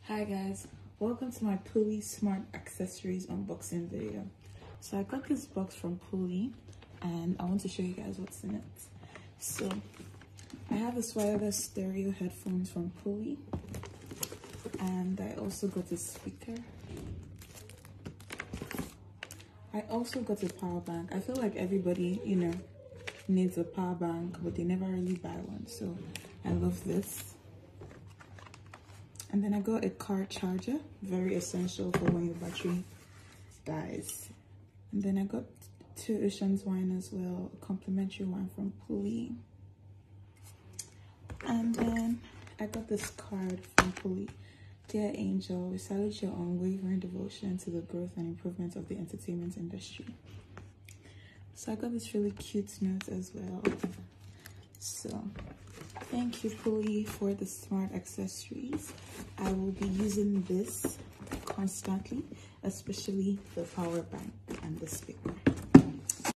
Hi guys, welcome to my Pulley Smart Accessories unboxing video. So I got this box from Pulley and I want to show you guys what's in it. So I have this wireless stereo headphones from Pulley, and I also got a speaker. I also got a power bank. I feel like everybody, needs a power bank, but they never really buy one. So I love this. And then I got a car charger, very essential for when your battery dies. And then I got 2 Oceans wine as well, a complimentary wine from Pulley. And then I got this card from Pulley. Dear Angel, we salute your unwavering devotion to the growth and improvement of the entertainment industry. So I got this really cute note as well. So thank you, Pulley, for the smart accessories. I will be using this constantly, especially the power bank and the speaker.